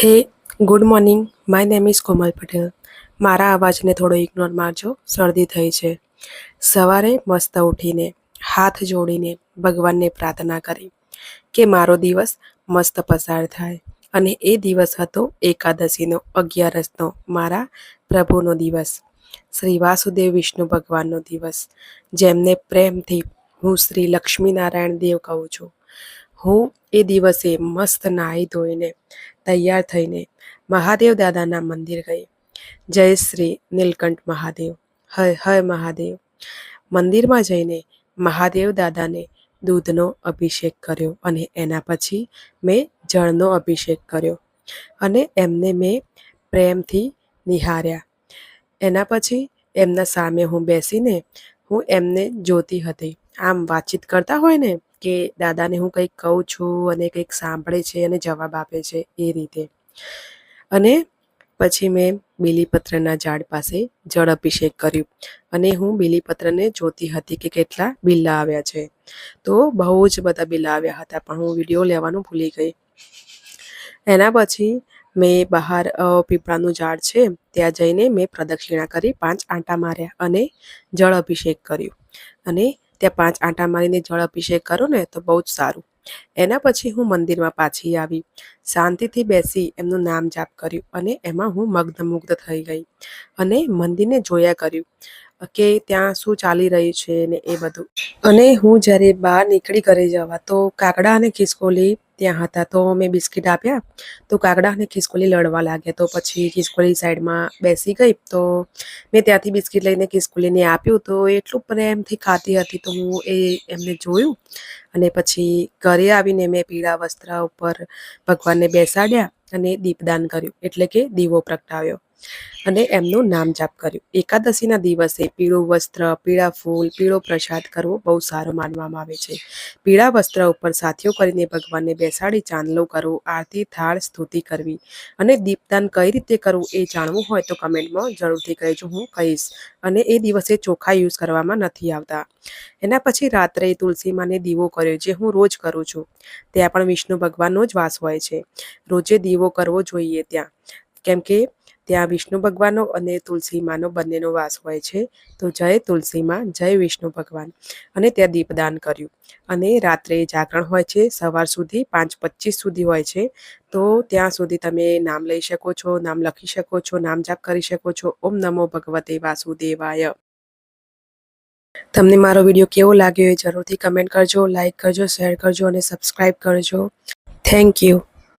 હે good morning. My name is Komal Patel. મારા અવાજને થોડો ઇગ્નોર મારજો, શરદી થઈ છે. સવારે મસ્ત ઉઠીને હાથ જોડીને ભગવાનને પ્રાર્થના કરી કે મારો દિવસ મસ્ત પસાર થાય. અને એ દિવસ હતો એકાદશીનો, 11નો, મારા પ્રભુનો દિવસ, શ્રી વાસુદેવ વિષ્ણુ ભગવાનનો દિવસ, જેમને પ્રેમથી હું શ્રી લક્ષ્મીનારાયણ દેવ કહું છું. હું એ દિવસે મસ્ત નાહી ધોઈને તૈયાર થઈને મહાદેવ દાદાના મંદિર ગઈ. જય શ્રી નીલકંઠ મહાદેવ, હય હય મહાદેવ. મંદિરમાં જઈને મહાદેવ દાદાને દૂધનો અભિષેક કર્યો અને એના પછી મેં જળનો અભિષેક કર્યો અને એમને મેં પ્રેમથી નિહાળ્યા. એના પછી એમના સામે હું બેસીને હું એમને જોતી હતી. આમ વાતચીત કરતા હોય ને કે દાદાને હું કંઈક કહું છું અને કંઈક સાંભળે છે અને જવાબ આપે છે, એ રીતે. અને પછી મેં બીલીપત્રના ઝાડ પાસે જળ અભિષેક કર્યું અને હું બીલીપત્રને જોતી હતી કે કેટલા બિલ્લા આવ્યા છે. તો બહુ જ બધા બિલ્લા આવ્યા હતા, પણ હું વિડીયો લેવાનું ભૂલી ગઈ. એના પછી મેં બહાર પીપળાનું ઝાડ છે ત્યાં જઈને મેં પ્રદક્ષિણા કરી, 5 આંટા માર્યા અને જળ અભિષેક કર્યું. અને ત્યાં 5 આંટા મારીને જળ અભિષેક કરો ને તો બહુ જ સારું. એના પછી હું મંદિરમાં પાછી આવી, શાંતિથી બેસી એમનું નામ જાપ કર્યું અને એમાં હું મગ્નમુગ્ધ થઈ ગઈ અને મંદિરને જોયા કર્યું કે ત્યાં શું ચાલી રહ્યું છે ને એ બધું. અને હું જ્યારે બહાર નીકળી ઘરે જવા તો કાગડા અને ખિસકોલી ત્યાં હતા. તો મેં બિસ્કિટ આપ્યા તો કાગડા અને ખિસકોલી લડવા લાગ્યા. તો પછી ખિસકોલી સાઈડમાં બેસી ગઈ તો મેં ત્યાંથી બિસ્કિટ લઈને ખિસકોલીને આપ્યું. તો એટલું પ્રેમથી ખાતી હતી તો હું એમને જોયું અને પછી ઘરે આવીને મેં પીળા વસ્ત્ર ઉપર ભગવાનને બેસાડ્યા અને દીપદાન કર્યું, એટલે કે દીવો પ્રગટાવ્યો અને એમનું નામ જાપ કર્યું. એકાદશીના દિવસે પીળું વસ્ત્ર, પીળા ફૂલ, પીળો પ્રસાદ કરવો બહુ સારો માનવામાં આવે છે. પીળા વસ્ત્ર ઉપર સાથીઓ કરીને ભગવાનને બેસાડી ચાંદલો કરવો, આરતી, થાળ, સ્તુતિ કરવી અને દીપદાન કઈ રીતે કરવું એ જાણવું હોય તો કમેન્ટમાં જરૂરથી કહેજો, હું કહીશ. અને એ દિવસે ચોખા યુઝ કરવામાં નથી આવતા. એના પછી રાત્રે તુલસીમાને દીવો કર્યો, જે હું રોજ કરું છું. ત્યાં પણ વિષ્ણુ ભગવાનનો જ વાસ હોય છે. રોજે દીવો કરવો જોઈએ ત્યાં, કેમ કે ત્યાં વિષ્ણુ ભગવાનનો અને તુલસીમાનો બંનેનો વાસ હોય છે. તો જય તુલસીમાં, જય વિષ્ણુ ભગવાન. અને ત્યાં દીપદાન કર્યું અને રાત્રે જાગરણ હોય છે સવાર સુધી, 5:25 સુધી હોય છે. તો ત્યાં સુધી તમે નામ લઈ શકો છો, નામ લખી શકો છો, નામ જાપ કરી શકો છો. ઓમ નમો ભગવતે વાસુદેવાય. તમને મારો વિડીયો કેવો લાગ્યો એ જરૂરથી કમેન્ટ કરજો, લાઈક કરજો, શેર કરજો અને સબસ્ક્રાઈબ કરજો. Thank you.